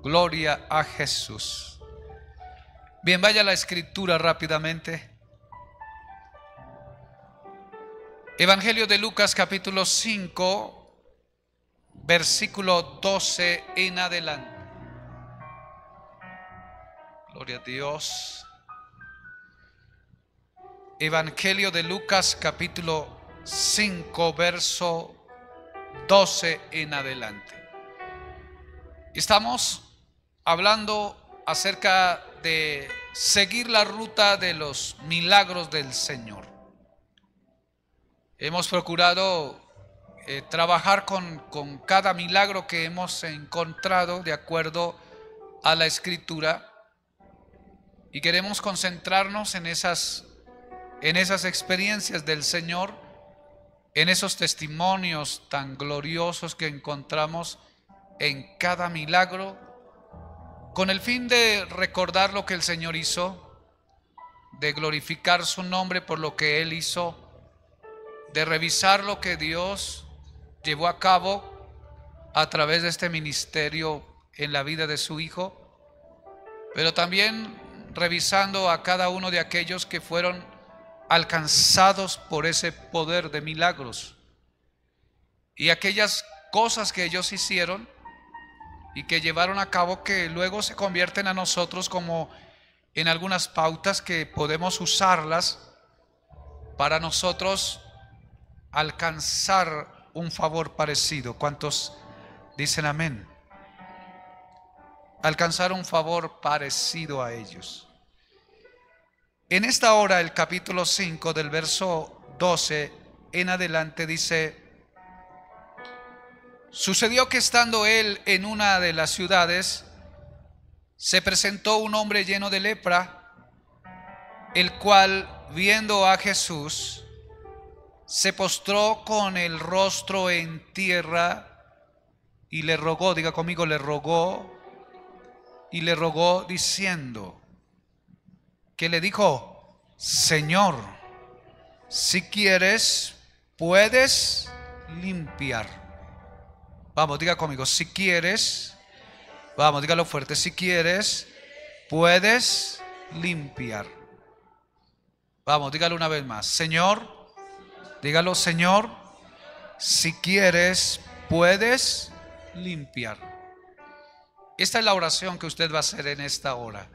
Gloria a Jesús. Bien, vaya a la escritura rápidamente. Evangelio de Lucas capítulo 5, versículo 12 en adelante. Gloria a Dios. Evangelio de Lucas capítulo 5, verso 12 en adelante. Estamos hablando acerca de seguir la ruta de los milagros del Señor. Hemos procurado trabajar con cada milagro que hemos encontrado de acuerdo a la Escritura, y queremos concentrarnos en esas experiencias del Señor, en esos testimonios tan gloriosos que encontramos en cada milagro, con el fin de recordar lo que el Señor hizo, de glorificar su nombre por lo que Él hizo, de revisar lo que Dios llevó a cabo a través de este ministerio en la vida de su Hijo, pero también revisando a cada uno de aquellos que fueron alcanzados por ese poder de milagros y aquellas cosas que ellos hicieron y que llevaron a cabo, que luego se convierten a nosotros como en algunas pautas que podemos usarlas para nosotros alcanzar un favor parecido. ¿Cuántos dicen amén? Alcanzar un favor parecido a ellos. En esta hora, el capítulo 5 del verso 12 en adelante dice: sucedió que estando él en una de las ciudades, se presentó un hombre lleno de lepra, el cual, viendo a Jesús, se postró con el rostro en tierra y le rogó, diga conmigo, le rogó diciendo, que le dijo: Señor, si quieres, puedes limpiar. Vamos, diga conmigo, si quieres, vamos, dígalo fuerte, si quieres, puedes limpiar. Vamos, dígalo una vez más, Señor, dígalo, Señor, si quieres, puedes limpiar. Esta es la oración que usted va a hacer en esta hora.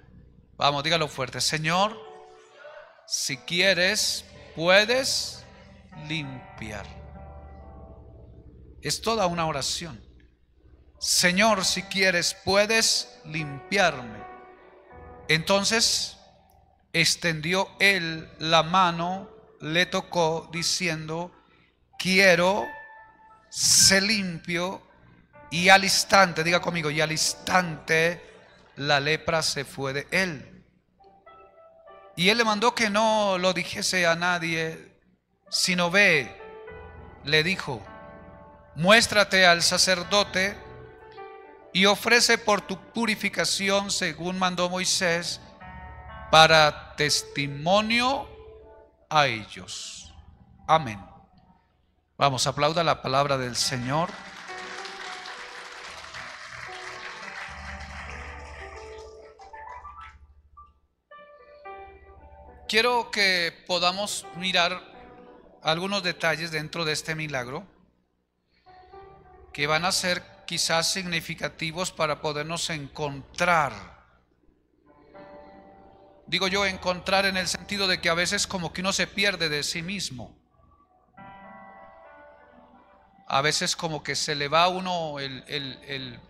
Vamos, dígalo fuerte, Señor, si quieres, puedes limpiar. Es toda una oración. Señor, si quieres, puedes limpiarme. Entonces extendió él la mano, le tocó, diciendo: quiero, sé limpio. Y al instante, diga conmigo, y al instante la lepra se fue de él. Y él le mandó que no lo dijese a nadie, sino ve, le dijo, muéstrate al sacerdote y ofrece por tu purificación según mandó Moisés, para testimonio a ellos. Amén. Vamos, aplauda la palabra del Señor. Quiero que podamos mirar algunos detalles dentro de este milagro que van a ser quizás significativos para podernos encontrar. Digo yo encontrar en el sentido de que a veces como que uno se pierde de sí mismo. A veces como que se le va a uno el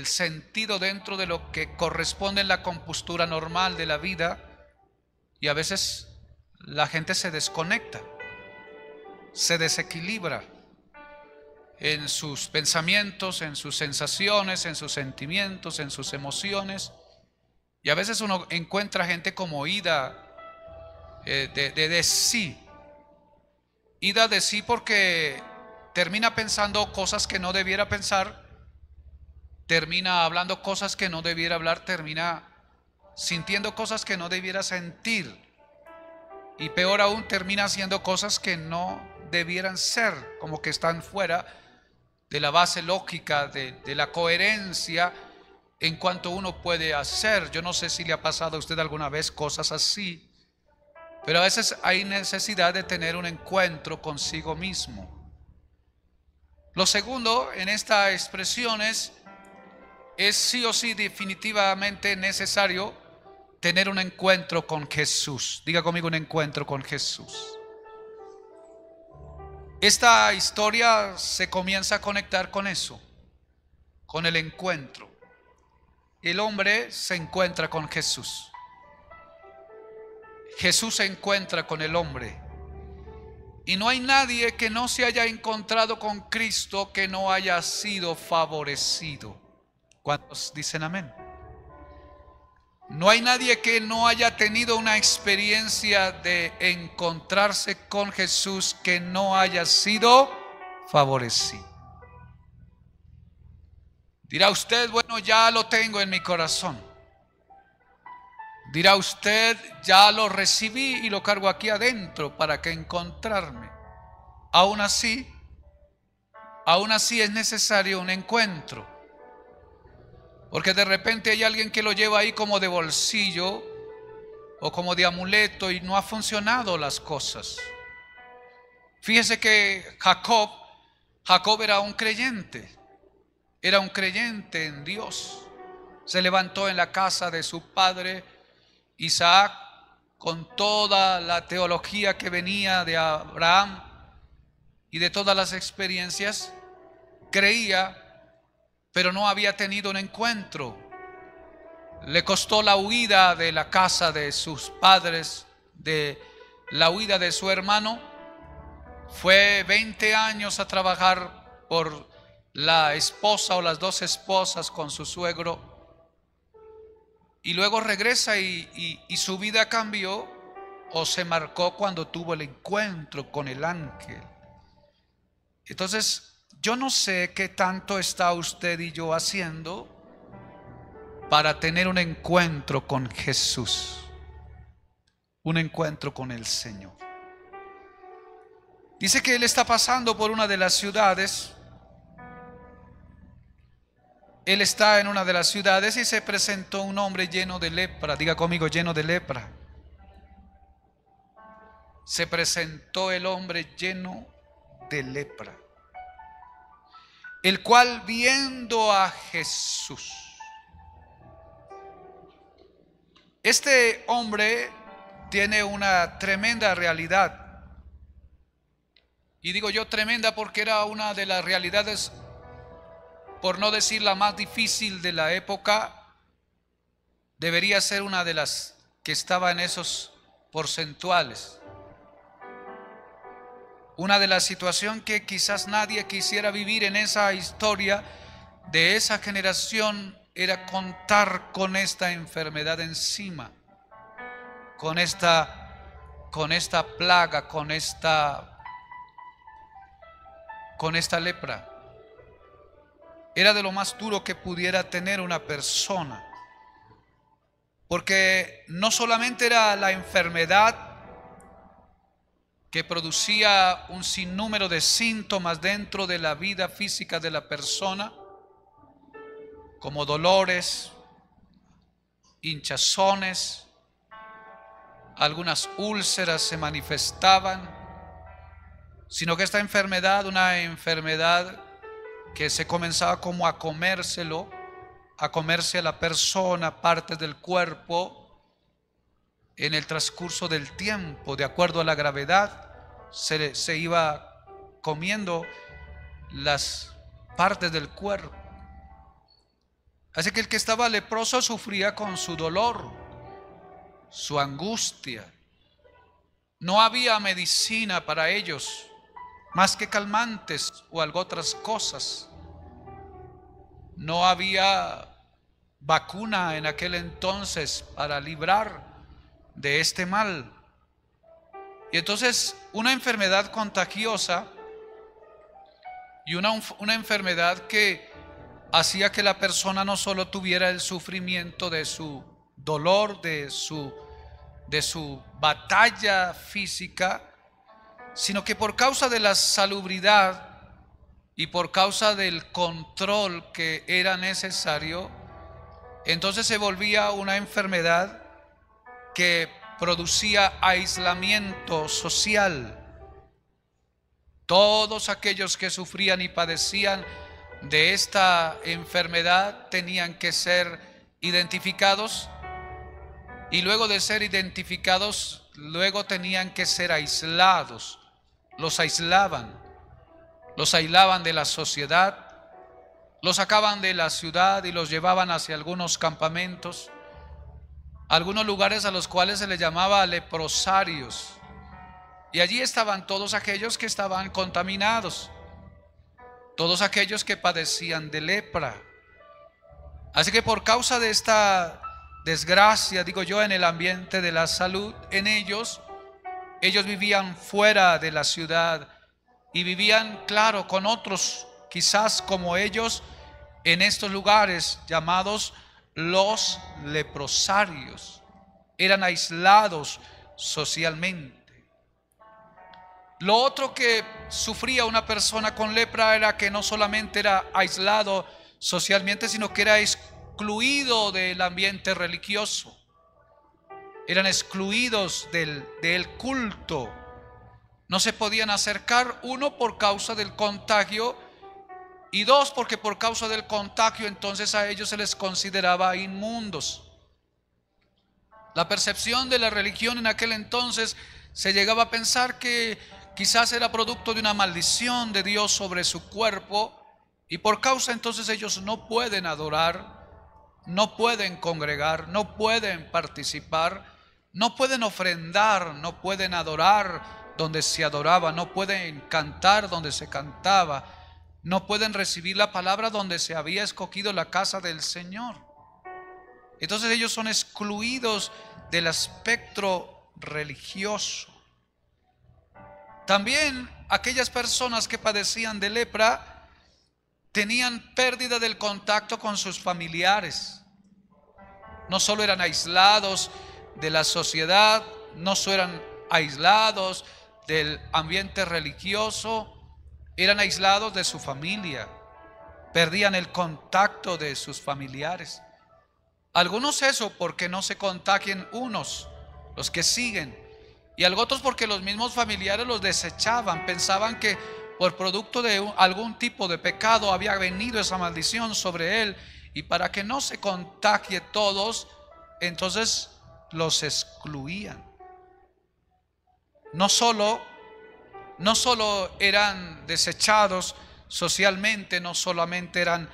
sentido dentro de lo que corresponde en la compostura normal de la vida. Y a veces la gente se desconecta, se desequilibra en sus pensamientos, en sus sensaciones, en sus sentimientos, en sus emociones. Y a veces uno encuentra gente como ida de sí. Ida de sí porque termina pensando cosas que no debiera pensar, termina hablando cosas que no debiera hablar, termina sintiendo cosas que no debiera sentir, y peor aún, termina haciendo cosas que no debieran ser, como que están fuera de la base lógica, de la coherencia en cuanto uno puede hacer. Yo no sé si le ha pasado a usted alguna vez cosas así, pero a veces hay necesidad de tener un encuentro consigo mismo. Lo segundo en esta expresión es sí o sí definitivamente necesario tener un encuentro con Jesús. Diga conmigo, un encuentro con Jesús. Esta historia se comienza a conectar con eso, con el encuentro. El hombre se encuentra con Jesús. Jesús se encuentra con el hombre. Y no hay nadie que no se haya encontrado con Cristo que no haya sido favorecido. ¿Cuántos dicen amén? No hay nadie que no haya tenido una experiencia de encontrarse con Jesús que no haya sido favorecido. Dirá usted, bueno, ya lo tengo en mi corazón. Dirá usted, ya lo recibí y lo cargo aquí adentro para que encontrarme. Aún así es necesario un encuentro. Porque de repente hay alguien que lo lleva ahí como de bolsillo o como de amuleto y no ha funcionado las cosas. Fíjese que Jacob era un creyente en Dios. Se levantó en la casa de su padre Isaac con toda la teología que venía de Abraham y de todas las experiencias. Creía, pero no había tenido un encuentro. Le costó la huida de la casa de sus padres, de la huida de su hermano. Fue 20 años a trabajar por la esposa o las dos esposas con su suegro. Y luego regresa y su vida cambió o se marcó cuando tuvo el encuentro con el ángel. Entonces, yo no sé qué tanto está usted y yo haciendo para tener un encuentro con Jesús, un encuentro con el Señor. Dice que él está pasando por una de las ciudades. Él está en una de las ciudades y se presentó un hombre lleno de lepra. Diga conmigo, lleno de lepra. Se presentó el hombre lleno de lepra, el cual viendo a Jesús. Este hombre tiene una tremenda realidad. Y digo yo tremenda porque era una de las realidades, por no decir la más difícil de la época. Debería ser una de las que estaba en esos porcentuales. Una de las situaciones que quizás nadie quisiera vivir en esa historia de esa generación era contar con esta enfermedad encima, con esta plaga, con esta lepra. Era de lo más duro que pudiera tener una persona, porque no solamente era la enfermedad que producía un sinnúmero de síntomas dentro de la vida física de la persona, como dolores, hinchazones, algunas úlceras se manifestaban, sino que esta enfermedad, una enfermedad que se comenzaba como a comerse a la persona, partes del cuerpo, en el transcurso del tiempo, de acuerdo a la gravedad, se iba comiendo las partes del cuerpo. Así que el que estaba leproso sufría con su dolor, su angustia. No había medicina para ellos, más que calmantes o algo otras cosas. No había vacuna en aquel entonces para librar de este mal. Y entonces una enfermedad contagiosa y una enfermedad que hacía que la persona no solo tuviera el sufrimiento de su dolor, de su batalla física, sino que por causa de la salubridad y por causa del control que era necesario, entonces se volvía una enfermedad que producía aislamiento social. Todos aquellos que sufrían y padecían de esta enfermedad tenían que ser identificados, y luego de ser identificados, luego tenían que ser aislados. Los aislaban de la sociedad, los sacaban de la ciudad y los llevaban hacia algunos campamentos, algunos lugares a los cuales se les llamaba leprosarios. Y allí estaban todos aquellos que estaban contaminados, todos aquellos que padecían de lepra. Así que por causa de esta desgracia, digo yo, en el ambiente de la salud, en ellos vivían fuera de la ciudad y vivían, claro, con otros, quizás como ellos, en estos lugares llamados los leprosarios. Eran aislados socialmente. Lo otro que sufría una persona con lepra era que no solamente era aislado socialmente, sino que era excluido del ambiente religioso. Eran excluidos del culto. No se podían acercar, uno, por causa del contagio, y dos, porque por causa del contagio entonces a ellos se les consideraba inmundos. La percepción de la religión en aquel entonces se llegaba a pensar que quizás era producto de una maldición de Dios sobre su cuerpo, y por causa entonces ellos no pueden adorar, no pueden congregar, no pueden participar, no pueden ofrendar, no pueden adorar donde se adoraba, no pueden cantar donde se cantaba, no pueden recibir la palabra donde se había escogido la casa del Señor. Entonces ellos son excluidos del espectro religioso. También aquellas personas que padecían de lepra tenían pérdida del contacto con sus familiares. No solo eran aislados de la sociedad, no solo eran aislados del ambiente religioso, eran aislados de su familia, perdían el contacto de sus familiares. Algunos eso porque no se contagien unos, los que siguen, y otros porque los mismos familiares los desechaban, pensaban que por producto de algún tipo de pecado había venido esa maldición sobre él, y para que no se contagie todos, entonces los excluían. No solo eran desechados socialmente, no solamente eran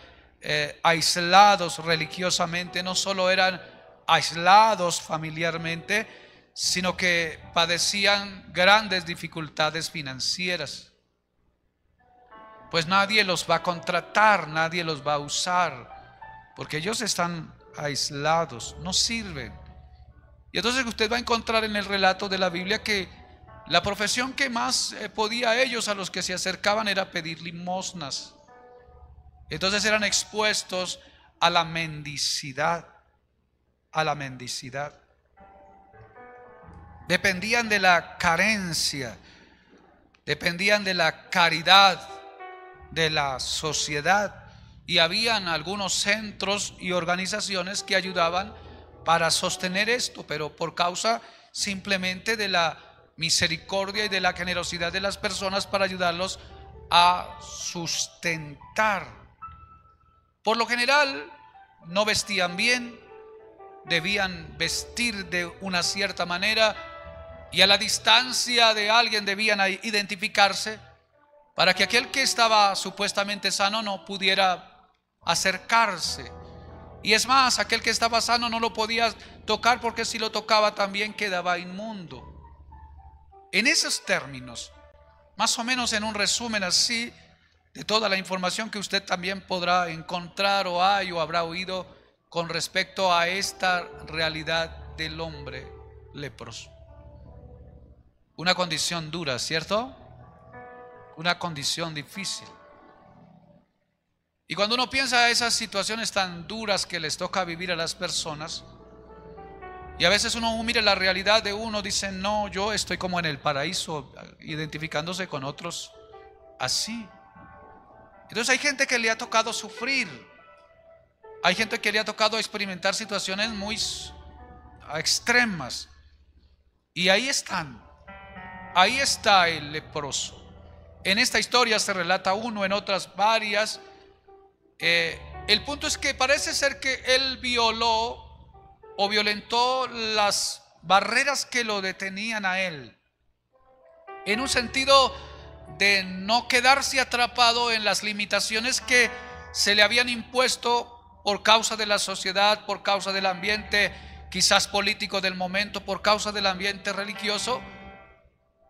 aislados religiosamente, no solo eran aislados familiarmente, sino que padecían grandes dificultades financieras. Pues nadie los va a contratar, nadie los va a usar, porque ellos están aislados, no sirven. Y entonces usted va a encontrar en el relato de la Biblia que la profesión que más podía ellos, a los que se acercaban, era pedir limosnas. Entonces eran expuestos a la mendicidad, Dependían de la carencia, dependían de la caridad de la sociedad, y habían algunos centros y organizaciones que ayudaban para sostener esto, pero por causa simplemente de la misericordia y de la generosidad de las personas para ayudarlos a sustentar. Por lo general no vestían bien, debían vestir de una cierta manera, y a la distancia de alguien debían identificarse para que aquel que estaba supuestamente sano no pudiera acercarse. Y es más, aquel que estaba sano no lo podía tocar, porque si lo tocaba también quedaba inmundo. En esos términos, más o menos en un resumen así de toda la información que usted también podrá encontrar o hay o habrá oído con respecto a esta realidad del hombre leproso. Una condición dura, ¿cierto? Una condición difícil. Y cuando uno piensa a esas situaciones tan duras que les toca vivir a las personas, y a veces uno mira la realidad de uno, dice, no, yo estoy como en el paraíso, identificándose con otros así. Entonces hay gente que le ha tocado sufrir. Hay gente que le ha tocado experimentar situaciones muy extremas. Y ahí están. Ahí está el leproso. En esta historia se relata uno, en otras varias. El punto es que parece ser que él violó o violentó las barreras que lo detenían a él, en un sentido de no quedarse atrapado en las limitaciones que se le habían impuesto por causa de la sociedad, por causa del ambiente quizás político del momento, por causa del ambiente religioso.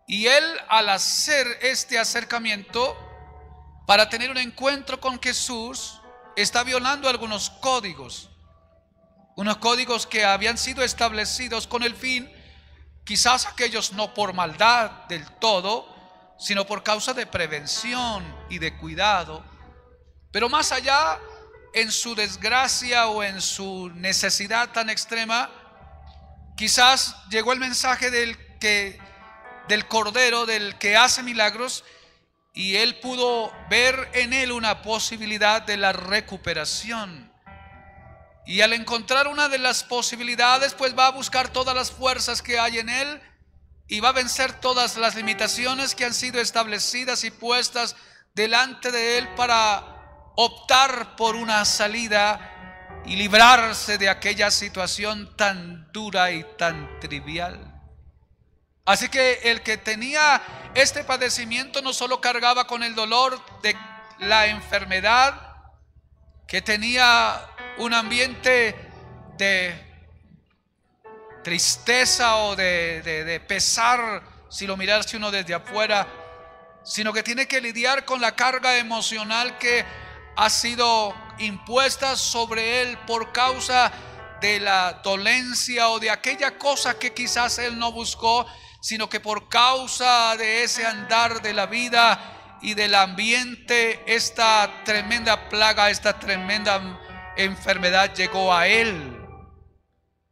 Y él, al hacer este acercamiento para tener un encuentro con Jesús, está violando algunos códigos, unos códigos que habían sido establecidos con el fin, quizás aquellos no por maldad del todo, sino por causa de prevención y de cuidado. Pero más allá, en su desgracia o en su necesidad tan extrema, quizás llegó el mensaje del Cordero, del que hace milagros, y él pudo ver en él una posibilidad de la recuperación. Y al encontrar una de las posibilidades, pues va a buscar todas las fuerzas que hay en él y va a vencer todas las limitaciones que han sido establecidas y puestas delante de él para optar por una salida y librarse de aquella situación tan dura y tan trivial. Así que el que tenía este padecimiento no solo cargaba con el dolor de la enfermedad, que tenía un ambiente de tristeza o de pesar, si lo mirase uno desde afuera, sino que tiene que lidiar con la carga emocional que ha sido impuesta sobre él por causa de la dolencia o de aquella cosa que quizás él no buscó, sino que por causa de ese andar de la vida y del ambiente, esta tremenda plaga, esta tremenda enfermedad llegó a él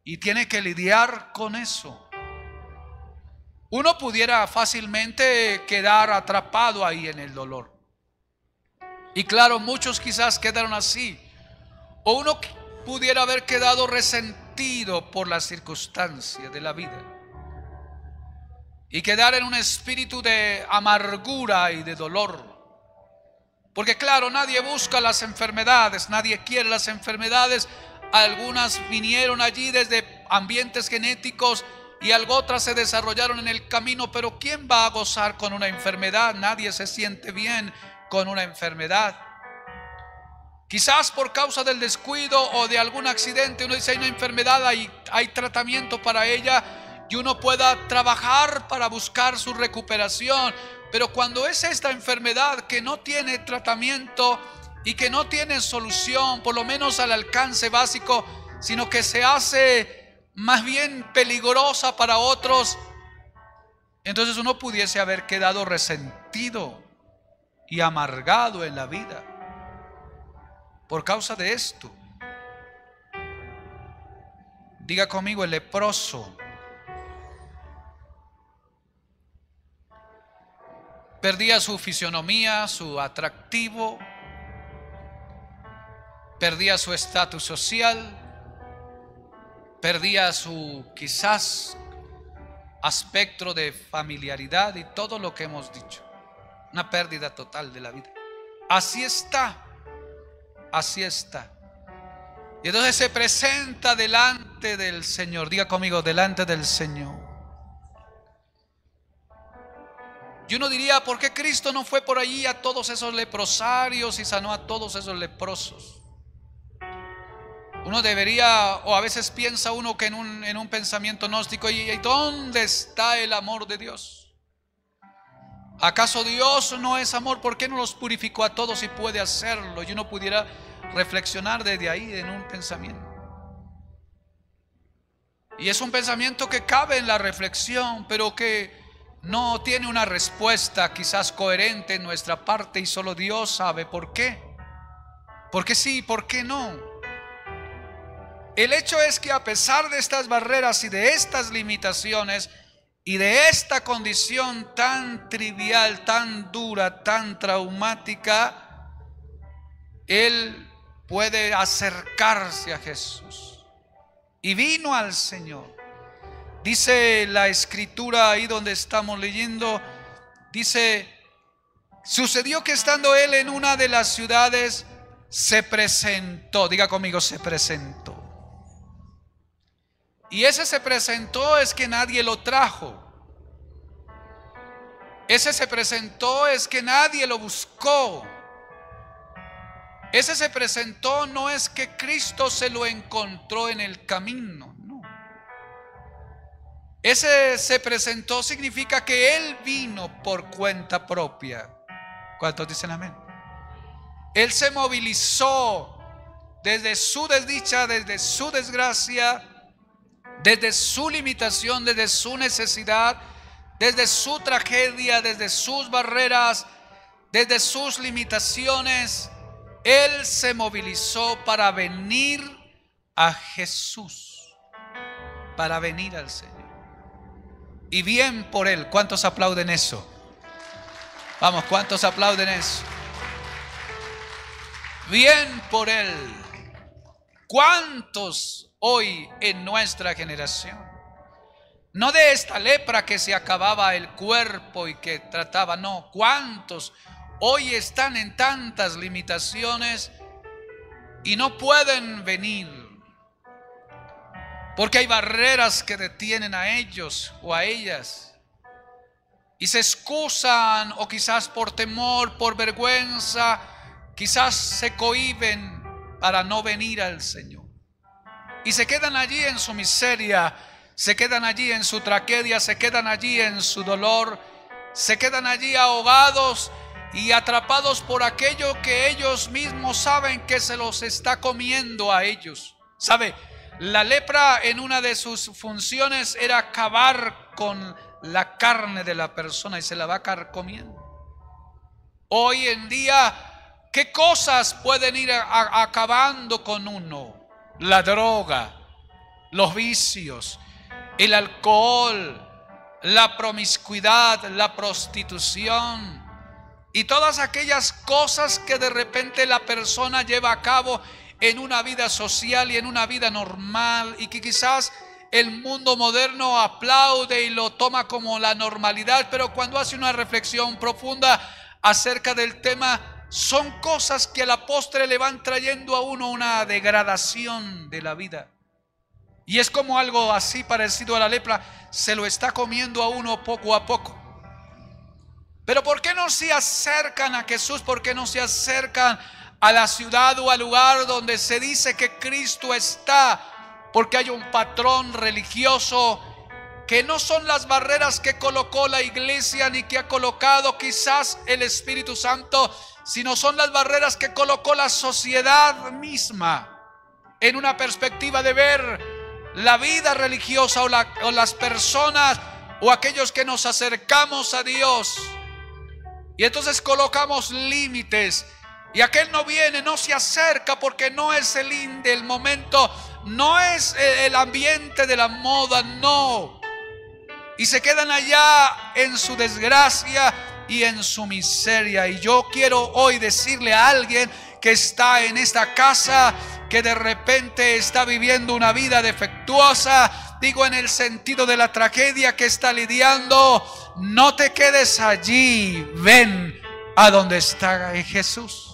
y tiene que lidiar con eso. Uno pudiera fácilmente quedar atrapado ahí en el dolor, y claro, muchos quizás quedaron así, o uno pudiera haber quedado resentido por las circunstancias de la vida y quedar en un espíritu de amargura y de dolor. Porque claro, nadie busca las enfermedades, nadie quiere las enfermedades. Algunas vinieron allí desde ambientes genéticos y algo otras se desarrollaron en el camino. Pero ¿quién va a gozar con una enfermedad? Nadie se siente bien con una enfermedad. Quizás por causa del descuido o de algún accidente uno dice: hay una enfermedad, hay tratamiento para ella, y uno pueda trabajar para buscar su recuperación. Pero cuando es esta enfermedad que no tiene tratamiento y que no tiene solución, por lo menos al alcance básico, sino que se hace más bien peligrosa para otros, entonces uno pudiese haber quedado resentido y amargado en la vida por causa de esto. Diga conmigo: el leproso perdía su fisionomía, su atractivo, perdía su estatus social, perdía su quizás aspecto de familiaridad y todo lo que hemos dicho. Una pérdida total de la vida. Así está, así está. Y entonces se presenta delante del Señor. Diga conmigo: delante del Señor. Y uno diría: ¿por qué Cristo no fue por allí a todos esos leprosarios y sanó a todos esos leprosos? Uno debería, o a veces piensa uno que en un pensamiento gnóstico: ¿y dónde está el amor de Dios? ¿Acaso Dios no es amor? ¿Por qué no los purificó a todos y puede hacerlo? Y uno pudiera reflexionar desde ahí en un pensamiento. Y es un pensamiento que cabe en la reflexión, pero que no tiene una respuesta quizás coherente en nuestra parte, y solo Dios sabe por qué. ¿Por qué sí? ¿Por qué no? El hecho es que a pesar de estas barreras y de estas limitaciones y de esta condición tan trivial, tan dura, tan traumática, él puede acercarse a Jesús. Y vino al Señor. Dice la escritura ahí donde estamos leyendo, dice: sucedió que estando él en una de las ciudades, se presentó. Diga conmigo, se presentó. Y ese se presentó es que nadie lo trajo. Ese se presentó es que nadie lo buscó. Ese se presentó no es que Cristo se lo encontró en el camino, no. Ese se presentó significa que Él vino por cuenta propia. ¿Cuántos dicen amén? Él se movilizó desde su desdicha, desde su desgracia, desde su limitación, desde su necesidad, desde su tragedia, desde sus barreras, desde sus limitaciones. Él se movilizó para venir a Jesús, para venir al Señor. Y bien por Él. ¿Cuántos aplauden eso? Vamos, ¿cuántos aplauden eso? Bien por Él. ¿Cuántos hoy en nuestra generación? No de esta lepra que se acababa el cuerpo y que trataba, no. ¿Cuántos hoy están en tantas limitaciones y no pueden venir? Porque hay barreras que detienen a ellos o a ellas. Y se excusan, o quizás por temor, por vergüenza, quizás se cohíben para no venir al Señor. Y se quedan allí en su miseria, se quedan allí en su tragedia, se quedan allí en su dolor, se quedan allí ahogados y atrapados por aquello que ellos mismos saben que se los está comiendo a ellos. ¿Sabe? La lepra en una de sus funciones era acabar con la carne de la persona y se la va carcomiendo. Hoy en día, ¿qué cosas pueden ir acabando con uno? La droga, los vicios, el alcohol, la promiscuidad, la prostitución y todas aquellas cosas que de repente la persona lleva a cabo en una vida social y en una vida normal, y que quizás el mundo moderno aplaude y lo toma como la normalidad, pero cuando hace una reflexión profunda acerca del tema, son cosas que a la postre le van trayendo a uno una degradación de la vida. Y es como algo así parecido a la lepra, se lo está comiendo a uno poco a poco. Pero ¿por qué no se acercan a Jesús? ¿Por qué no se acercan a la ciudad o al lugar donde se dice que Cristo está? Porque hay un patrón religioso que no son las barreras que colocó la iglesia ni que ha colocado quizás el Espíritu Santo, sino son las barreras que colocó la sociedad misma en una perspectiva de ver la vida religiosa o las personas o aquellos que nos acercamos a Dios. Y entonces colocamos límites. Y aquel no viene, no se acerca porque no es el momento, no es el ambiente de la moda, no. Y se quedan allá en su desgracia y en su miseria. Y yo quiero hoy decirle a alguien que está en esta casa, que de repente está viviendo una vida defectuosa, digo en el sentido de la tragedia que está lidiando, no te quedes allí, ven a donde está Jesús.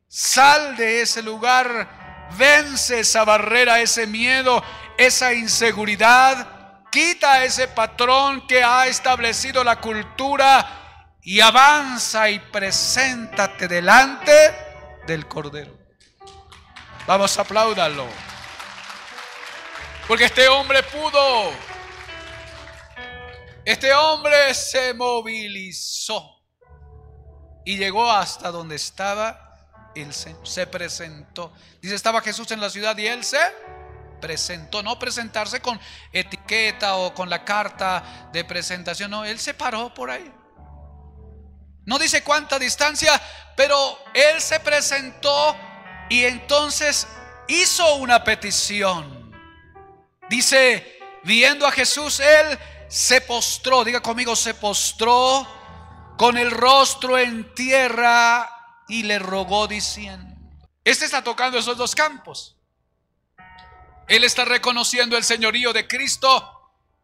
Sal de ese lugar, vence esa barrera, ese miedo, esa inseguridad, quita ese patrón que ha establecido la cultura y avanza y preséntate delante del Cordero. Vamos, apláudalo. Porque este hombre pudo, este hombre se movilizó y llegó hasta donde estaba. Él se presentó. Dice, estaba Jesús en la ciudad y Él se presentó. No presentarse con etiqueta o con la carta de presentación. No, Él se paró por ahí. No dice cuánta distancia, pero Él se presentó y entonces hizo una petición. Dice, viendo a Jesús, Él se postró. Diga conmigo, se postró con el rostro en tierra y le rogó diciendo. Este está tocando esos dos campos. Él está reconociendo el señorío de Cristo,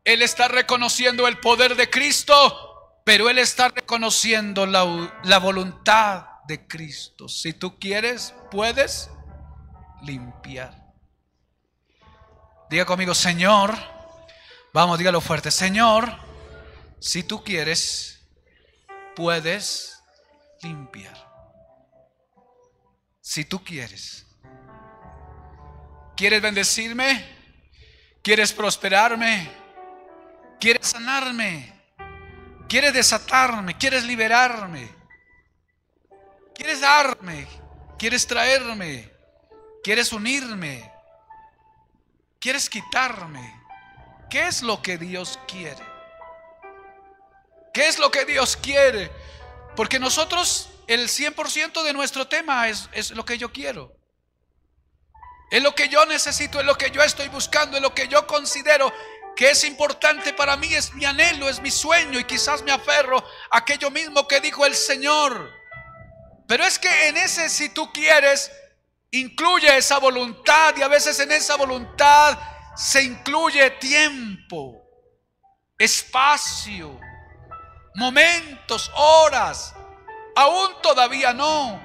él está reconociendo el poder de Cristo, pero él está reconociendo la voluntad de Cristo. Si tú quieres, puedes limpiar. Diga conmigo, Señor, vamos, dígalo fuerte, Señor, si tú quieres, puedes limpiar. Si tú quieres. ¿Quieres bendecirme? ¿Quieres prosperarme? ¿Quieres sanarme? ¿Quieres desatarme? ¿Quieres liberarme? ¿Quieres darme? ¿Quieres traerme? ¿Quieres unirme? ¿Quieres quitarme? ¿Qué es lo que Dios quiere? ¿Qué es lo que Dios quiere? Porque nosotros, el 100% de nuestro tema es lo que yo quiero. Es lo que yo necesito, es lo que yo estoy buscando, es lo que yo considero que es importante para mí, es mi anhelo, es mi sueño, y quizás me aferro a aquello mismo que dijo el Señor. Pero es que en ese si tú quieres incluye esa voluntad, y a veces en esa voluntad se incluye tiempo, espacio, momentos, horas. Aún todavía no.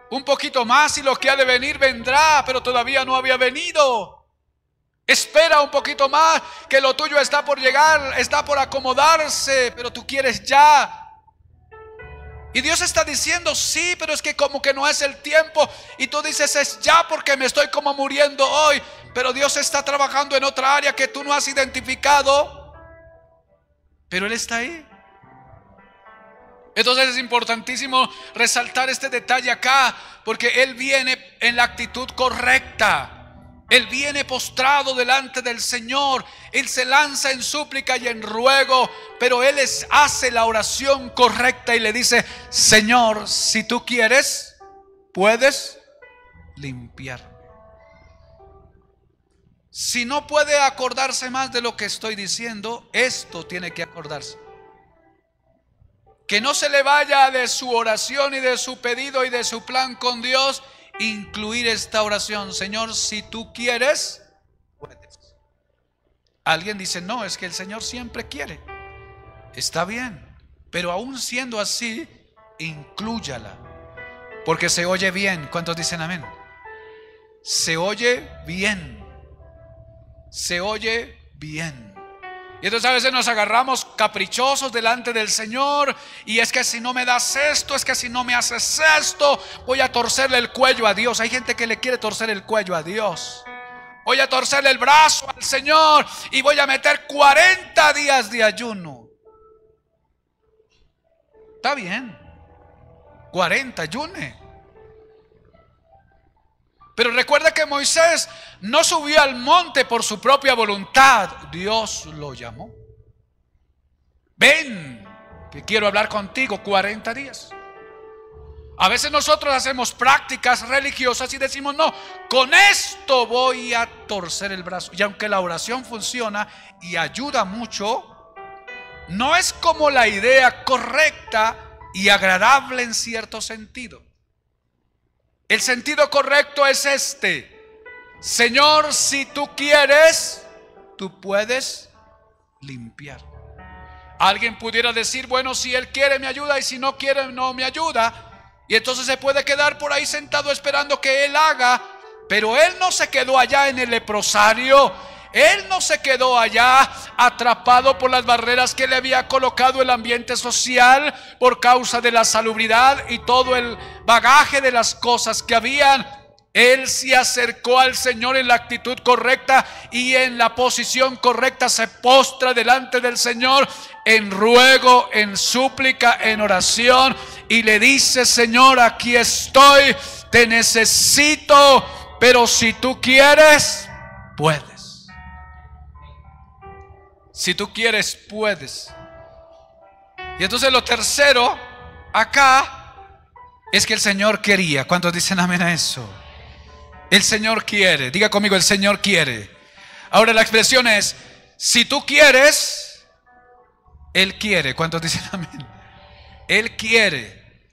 Un poquito más y lo que ha de venir vendrá, pero todavía no había venido. Espera un poquito más, que lo tuyo está por llegar, está por acomodarse, pero tú quieres ya. Y Dios está diciendo, sí, pero es que como que no es el tiempo. Y tú dices, es ya porque me estoy como muriendo hoy. Pero Dios está trabajando en otra área que tú no has identificado. Pero Él está ahí. Entonces es importantísimo resaltar este detalle acá, porque Él viene en la actitud correcta. Él viene postrado delante del Señor. Él se lanza en súplica y en ruego, pero Él hace la oración correcta y le dice, Señor, si tú quieres, puedes limpiar. Si no puede acordarse más de lo que estoy diciendo, esto tiene que acordarse. Que no se le vaya de su oración y de su pedido y de su plan con Dios, incluir esta oración. Señor, si tú quieres, puedes. Alguien dice, no, es que el Señor siempre quiere. Está bien, pero aún siendo así, inclúyala, porque se oye bien. ¿Cuántos dicen amén? Se oye bien. Se oye bien. Y entonces a veces nos agarramos caprichosos delante del Señor, y es que si no me das esto, es que si no me haces esto, voy a torcerle el cuello a Dios. Hay gente que le quiere torcer el cuello a Dios. Voy a torcerle el brazo al Señor y voy a meter 40 días de ayuno. Está bien, 40 ayune. Pero recuerda que Moisés no subió al monte por su propia voluntad. Dios lo llamó. Ven, que quiero hablar contigo 40 días. A veces nosotros hacemos prácticas religiosas y decimos, no, con esto voy a torcer el brazo. Y aunque la oración funciona y ayuda mucho, no es como la idea correcta y agradable en cierto sentido. El sentido correcto es este: Señor, si tú quieres, tú puedes limpiar. Alguien pudiera decir, bueno, si Él quiere me ayuda, y si no quiere no me ayuda. Y entonces se puede quedar por ahí sentado esperando que Él haga. Pero Él no se quedó allá en el leprosario. Él no se quedó allá atrapado por las barreras que le había colocado el ambiente social por causa de la salubridad y todo el bagaje de las cosas que habían. Él se acercó al Señor en la actitud correcta y en la posición correcta. Se postra delante del Señor en ruego, en súplica, en oración, y le dice: Señor, aquí estoy, te necesito, pero si tú quieres, puedes. Si tú quieres, puedes. Y entonces lo tercero acá es que el Señor quería. ¿Cuántos dicen amén a eso? El Señor quiere. Diga conmigo, el Señor quiere. Ahora la expresión es: si tú quieres, Él quiere. ¿Cuántos dicen amén? Él quiere.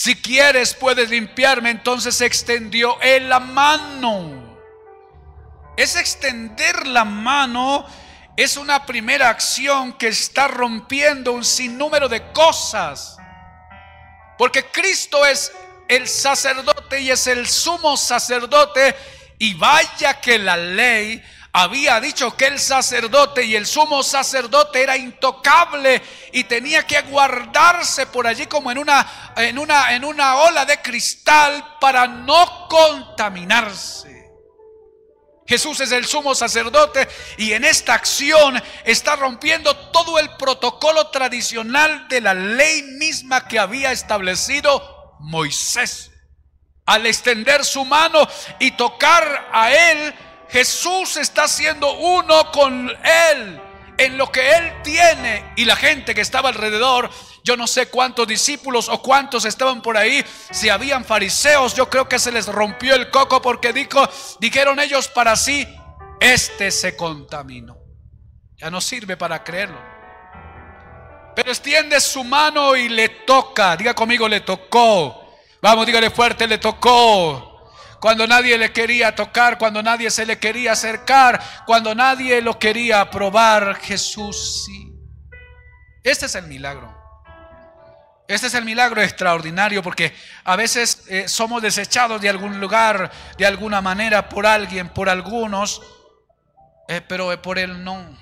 Si quieres puedes limpiarme. Entonces extendió él la mano. Es extender la mano. Es una primera acción que está rompiendo un sinnúmero de cosas. Porque Cristo es el sacerdote y es el sumo sacerdote. Y vaya que la ley había dicho que el sacerdote y el sumo sacerdote era intocable y tenía que guardarse por allí como en una ola de cristal para no contaminarse. Jesús es el sumo sacerdote y en esta acción está rompiendo todo el protocolo tradicional de la ley misma que había establecido Moisés. Al extender su mano y tocar a él, Jesús está haciendo uno con él en lo que él tiene. Y la gente que estaba alrededor, yo no sé cuántos discípulos o cuántos estaban por ahí, si habían fariseos, yo creo que se les rompió el coco porque dijeron ellos para sí: este se contaminó. Ya no sirve para creerlo. Pero extiende su mano y le toca. Diga conmigo, le tocó. Vamos, dígale fuerte, le tocó. Cuando nadie le quería tocar, cuando nadie se le quería acercar, cuando nadie lo quería probar, Jesús sí. Este es el milagro. Este es el milagro extraordinario, porque a veces somos desechados de algún lugar, de alguna manera, por alguien, por algunos, pero por él no.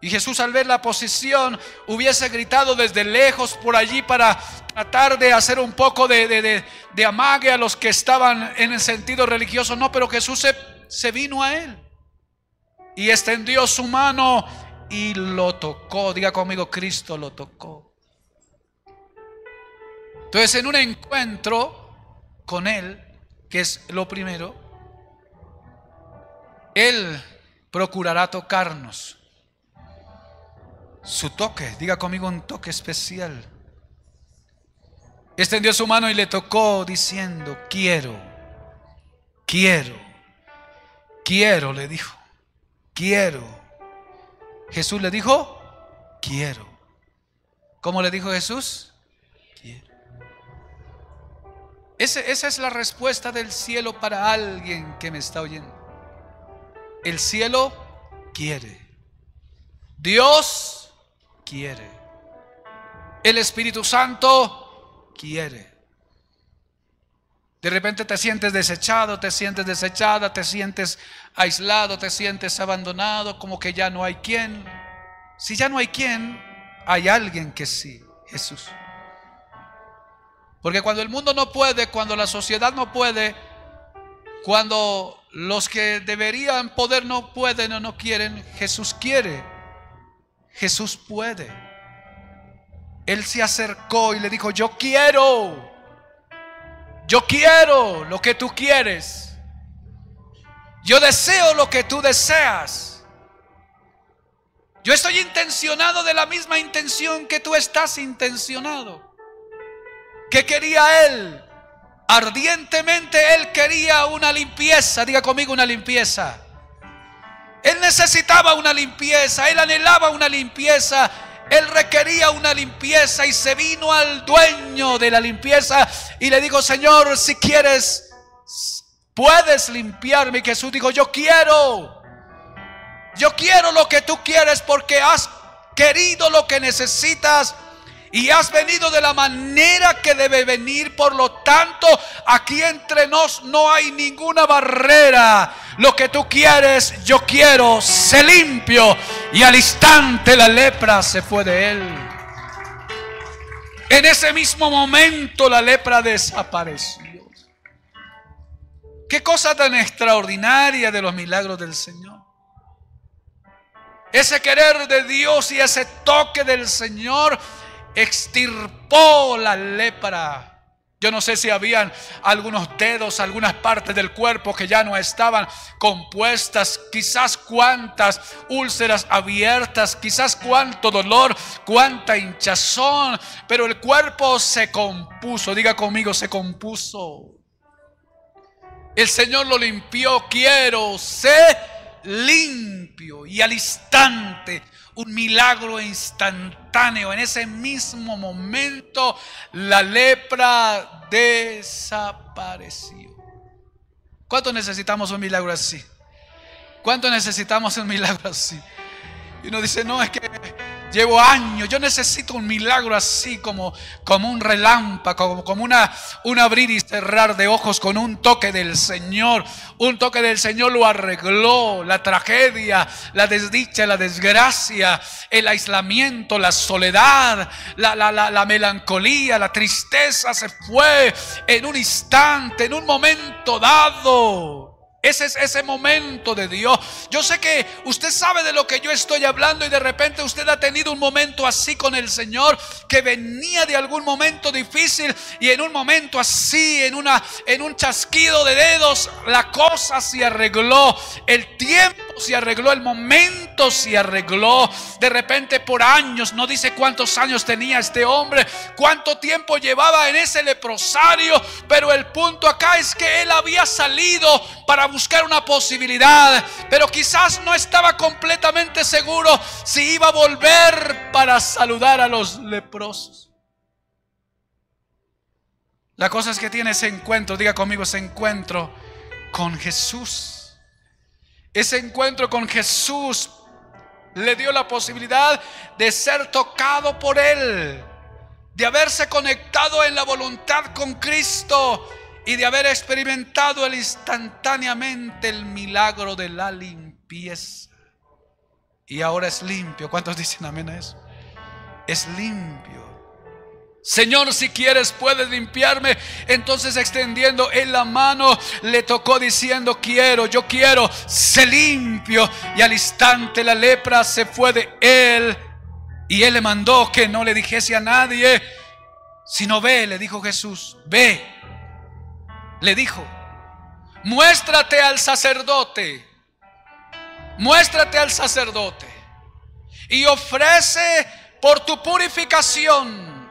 Y Jesús, al ver la posición, hubiese gritado desde lejos por allí para tratar de hacer un poco de amague a los que estaban en el sentido religioso. No, pero Jesús se vino a él y extendió su mano y lo tocó. Diga conmigo, Cristo lo tocó. Entonces, en un encuentro con él, que es lo primero, él procurará tocarnos. Su toque, diga conmigo, un toque especial. Extendió su mano y le tocó diciendo: quiero, le dijo, quiero. Jesús le dijo: quiero. ¿Cómo le dijo Jesús? Quiero. Esa es la respuesta del cielo para alguien que me está oyendo. El cielo quiere. Dios quiere. El Espíritu Santo quiere. De repente te sientes desechado, te sientes desechada, te sientes aislado, te sientes abandonado, como que ya no hay quien. Si ya no hay quien, hay alguien que sí, Jesús. Porque cuando el mundo no puede, cuando la sociedad no puede, cuando los que deberían poder no pueden o no quieren, Jesús quiere. Jesús puede. Él se acercó y le dijo: yo quiero lo que tú quieres. Yo deseo lo que tú deseas. Yo estoy intencionado de la misma intención que tú estás intencionado. ¿Qué quería él? Ardientemente él quería una limpieza. Diga conmigo, una limpieza. Él necesitaba una limpieza, él anhelaba una limpieza, él requería una limpieza y se vino al dueño de la limpieza y le dijo: Señor, si quieres, puedes limpiarme. Y Jesús dijo: yo quiero lo que tú quieres, porque has querido lo que necesitas y has venido de la manera que debe venir. Por lo tanto, aquí entre nos no hay ninguna barrera. Lo que tú quieres, yo quiero. Sé limpio. Y al instante la lepra se fue de él. En ese mismo momento la lepra desapareció. Qué cosa tan extraordinaria de los milagros del Señor. Ese querer de Dios y ese toque del Señor extirpó la lepra. Yo no sé si habían algunos dedos, algunas partes del cuerpo que ya no estaban compuestas, quizás cuántas úlceras abiertas, quizás cuánto dolor, cuánta hinchazón, pero el cuerpo se compuso. Diga conmigo, se compuso. El Señor lo limpió. Quiero ser limpio. Y al instante un milagro instantáneo. En ese mismo momento la lepra desapareció. ¿Cuánto necesitamos un milagro así? ¿Cuánto necesitamos un milagro así? Y uno dice, no, es que llevo años, yo necesito un milagro así como un relámpago, como un abrir y cerrar de ojos con un toque del Señor. Un toque del Señor lo arregló. La tragedia, la desdicha, la desgracia, el aislamiento, la soledad, la melancolía, la tristeza se fue en un instante, en un momento dado. Ese es ese momento de Dios. Yo sé que usted sabe de lo que yo estoy hablando y de repente usted ha tenido un momento así con el Señor, que venía de algún momento difícil y en un momento así, en un chasquido de dedos, la cosa se arregló, el tiempo se arregló, el momento se arregló. De repente por años, no dice cuántos años tenía este hombre, cuánto tiempo llevaba en ese leprosario, pero el punto acá es que él había salido para buscar una posibilidad, pero quizás no estaba completamente seguro si iba a volver para saludar a los leprosos. La cosa es que tiene ese encuentro, diga conmigo, ese encuentro con Jesús. Ese encuentro con Jesús le dio la posibilidad de ser tocado por Él, de haberse conectado en la voluntad con Cristo y de haber experimentado instantáneamente el milagro de la limpieza. Y ahora es limpio. ¿Cuántos dicen amén a eso? Es limpio. Señor, si quieres puedes limpiarme. Entonces extendiendo él la mano, le tocó diciendo, yo quiero, sé limpio. Y al instante la lepra se fue de él. Y él le mandó que no le dijese a nadie, sino ve, le dijo Jesús, ve. Le dijo, muéstrate al sacerdote. Muéstrate al sacerdote y ofrece por tu purificación.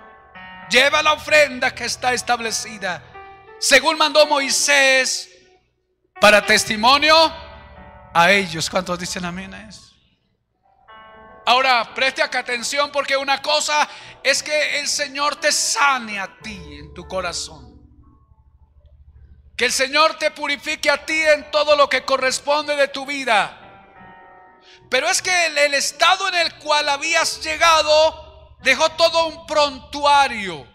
Lleva la ofrenda que está establecida, según mandó Moisés, para testimonio a ellos. ¿Cuántos dicen amén a eso? Ahora preste acá atención, porque una cosa es que el Señor te sane a ti en tu corazón, que el Señor te purifique a ti en todo lo que corresponde de tu vida. Pero es que el estado en el cual habías llegado dejó todo un prontuario.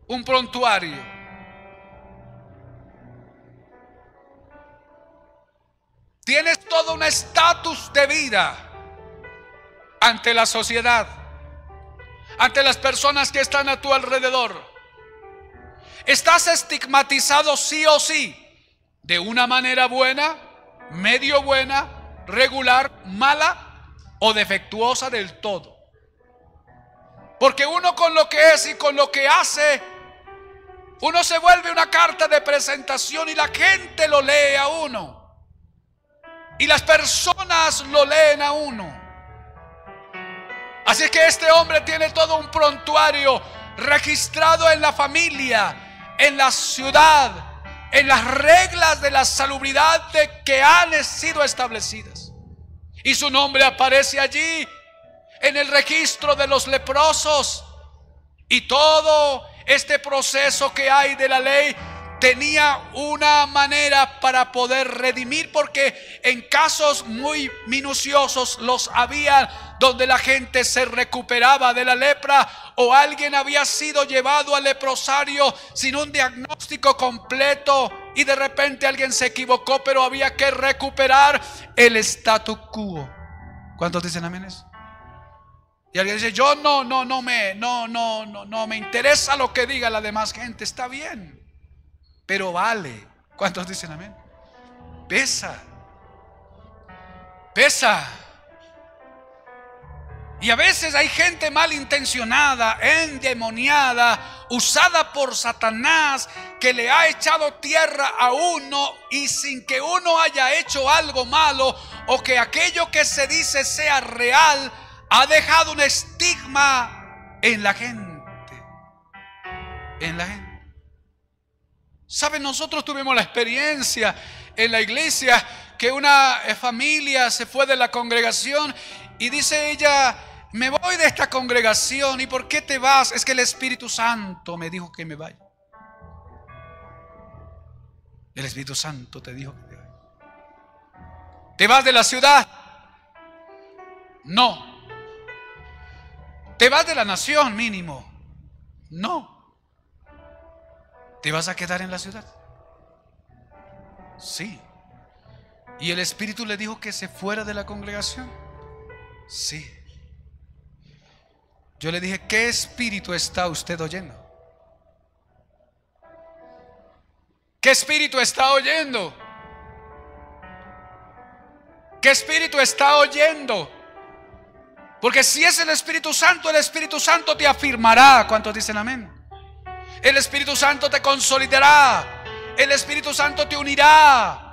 Un prontuario. Tienes todo un estatus de vida ante la sociedad, ante las personas que están a tu alrededor. Estás estigmatizado sí o sí, de una manera buena, medio buena, regular, mala o defectuosa del todo. Porque uno con lo que es y con lo que hace, uno se vuelve una carta de presentación y la gente lo lee a uno. Y las personas lo leen a uno. Así que este hombre tiene todo un prontuario registrado en la familia, en la ciudad, en las reglas de la salubridad que han sido establecidas. Y su nombre aparece allí en el registro de los leprosos. Y todo este proceso que hay de la ley tenía una manera para poder redimir, porque en casos muy minuciosos los había, donde la gente se recuperaba de la lepra, o alguien había sido llevado al leprosario sin un diagnóstico completo y de repente alguien se equivocó, pero había que recuperar el statu quo. ¿Cuántos dicen amén? Y alguien dice, yo no me interesa lo que diga la demás gente. Está bien, pero vale. ¿Cuántos dicen amén? Pesa. Y a veces hay gente malintencionada, endemoniada, usada por Satanás, que le ha echado tierra a uno y sin que uno haya hecho algo malo o que aquello que se dice sea real, ha dejado un estigma en la gente. ¿Saben? Nosotros tuvimos la experiencia en la iglesia que una familia se fue de la congregación Y dice ella, me voy de esta congregación. ¿Y por qué te vas? Es que el Espíritu Santo me dijo que me vaya. El Espíritu Santo te dijo que te vaya. ¿Te vas de la ciudad? No. ¿Te vas de la nación mínimo? No. ¿Te vas a quedar en la ciudad? Sí. ¿Y el Espíritu le dijo que se fuera de la congregación? Sí. Yo le dije, ¿qué espíritu está usted oyendo? ¿Qué espíritu está oyendo? ¿Qué espíritu está oyendo? Porque si es el Espíritu Santo te afirmará. ¿Cuántos dicen amén? El Espíritu Santo te consolidará. El Espíritu Santo te unirá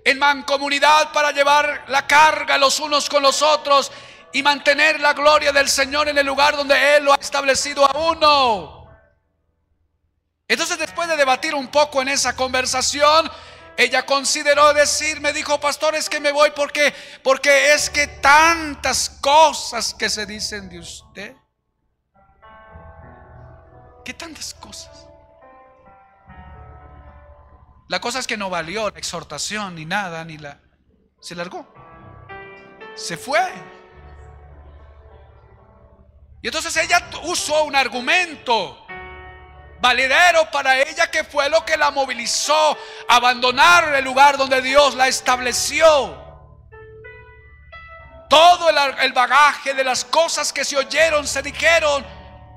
en mancomunidad para llevar la carga los unos con los otros y mantener la gloria del Señor en el lugar donde Él lo ha establecido a uno. Entonces, después de debatir un poco en esa conversación, ella consideró me dijo, pastor, es que me voy porque es que tantas cosas que se dicen de usted. ¿Qué tantas cosas? La cosa es que no valió la exhortación ni nada, se largó. Se fue. Y entonces ella usó un argumento valedero para ella, que fue lo que la movilizó a abandonar el lugar donde Dios la estableció. Todo el bagaje de las cosas que se oyeron, se dijeron,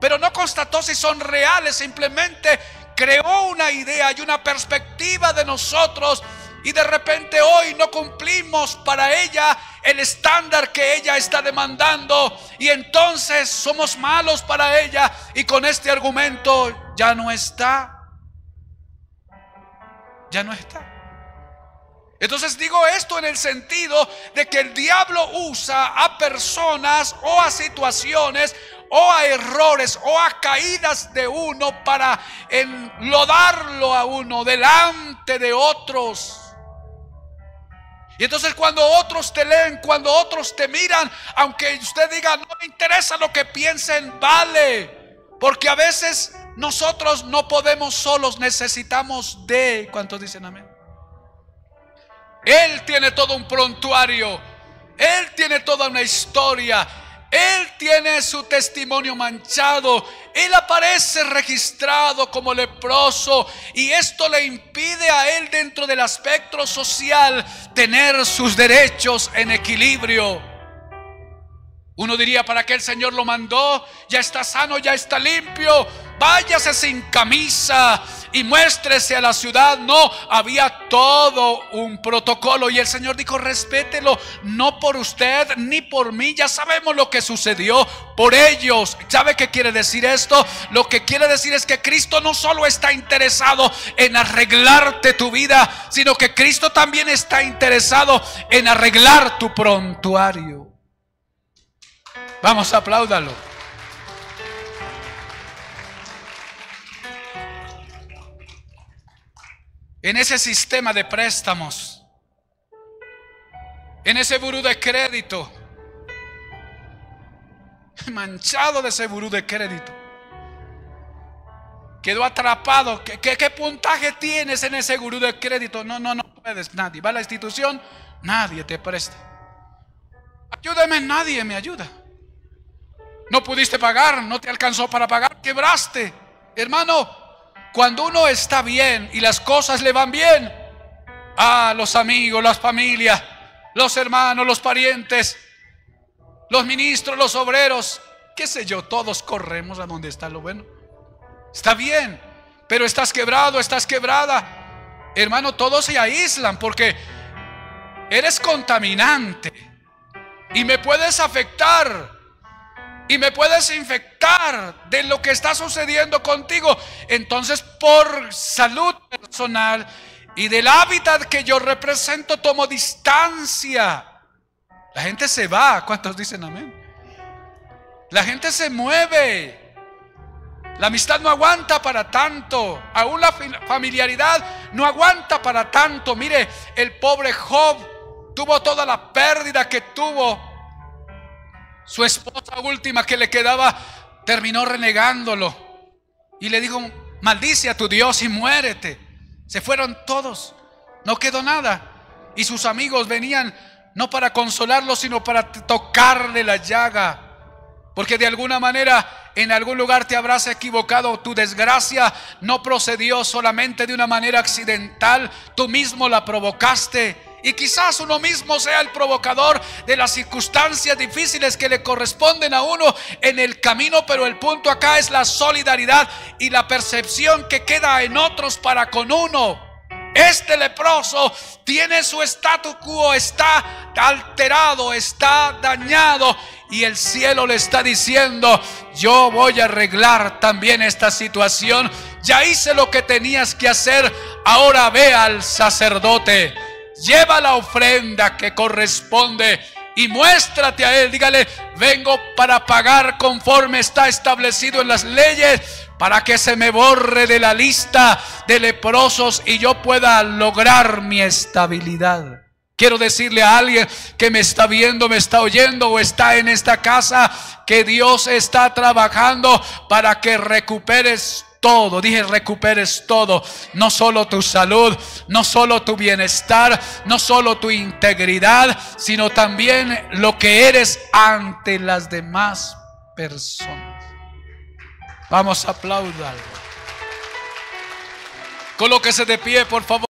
pero no constató si son reales. Simplemente creó una idea y una perspectiva de nosotros, y de repente hoy no cumplimos para ella el estándar que ella está demandando, y entonces somos malos para ella, y con este argumento ya no está. Entonces digo esto en el sentido de que el diablo usa a personas o a situaciones o a errores o a caídas de uno para enlodarlo a uno delante de otros. Y entonces cuando otros te leen, cuando otros te miran, aunque usted diga, no me interesa lo que piensen, vale. Porque a veces nosotros no podemos solos, necesitamos de... ¿Cuántos dicen amén? Él tiene todo un prontuario, Él tiene toda una historia, Él tiene su testimonio manchado, Él aparece registrado como leproso, y esto le impide a Él, dentro del aspecto social, tener sus derechos en equilibrio. Uno diría, ¿para qué el Señor lo mandó? Ya está sano, ya está limpio, váyase sin camisa y muéstrese a la ciudad. No, había todo un protocolo, y el Señor dijo, respételo, no por usted ni por mí, ya sabemos lo que sucedió, por ellos. ¿Sabe qué quiere decir esto? Lo que quiere decir es que Cristo no solo está interesado en arreglarte tu vida, sino que Cristo también está interesado en arreglar tu prontuario. Vamos, apláudalo. En ese sistema de préstamos, en ese buró de crédito, manchado de ese buró de crédito, quedó atrapado. ¿Qué puntaje tienes en ese buró de crédito? No puedes, nadie. Va a la institución, nadie te presta. Ayúdame, nadie me ayuda. No pudiste pagar, no te alcanzó para pagar, quebraste. Hermano, cuando uno está bien y las cosas le van bien, los amigos, las familias, los hermanos, los parientes, los ministros, los obreros, qué sé yo, todos corremos a donde está lo bueno. Está bien, pero estás quebrado, estás quebrada, hermano, todos se aíslan porque eres contaminante y me puedes afectar y me puedes infectar de lo que está sucediendo contigo. Entonces, por salud personal y del hábitat que yo represento, tomo distancia. La gente se va. ¿Cuántos dicen amén? La gente se mueve. La amistad no aguanta para tanto. Aún la familiaridad no aguanta para tanto. Mire, el pobre Job tuvo toda la pérdida que tuvo, Su esposa última que le quedaba terminó renegándolo y le dijo: maldice a tu Dios y muérete. Se fueron todos, no quedó nada. Y sus amigos venían no para consolarlo, sino para tocarle la llaga. Porque de alguna manera en algún lugar te habrás equivocado. Tu desgracia no procedió solamente de una manera accidental, tú mismo la provocaste. Y quizás uno mismo sea el provocador de las circunstancias difíciles que le corresponden a uno en el camino. Pero el punto acá es la solidaridad y la percepción que queda en otros para con uno. Este leproso tiene su status quo, está alterado, está dañado, y el cielo le está diciendo: yo voy a arreglar también esta situación. Ya hice lo que tenías que hacer, ahora ve al sacerdote, lleva la ofrenda que corresponde y muéstrate a él. Dígale: vengo para pagar conforme está establecido en las leyes, para que se me borre de la lista de leprosos y yo pueda lograr mi estabilidad. Quiero decirle a alguien que me está viendo, me está oyendo o está en esta casa, que Dios está trabajando para que recuperes todo. Dije recuperes todo. No solo tu salud, no solo tu bienestar, no solo tu integridad, sino también lo que eres ante las demás personas. Vamos a aplaudir. Colóquese de pie, por favor.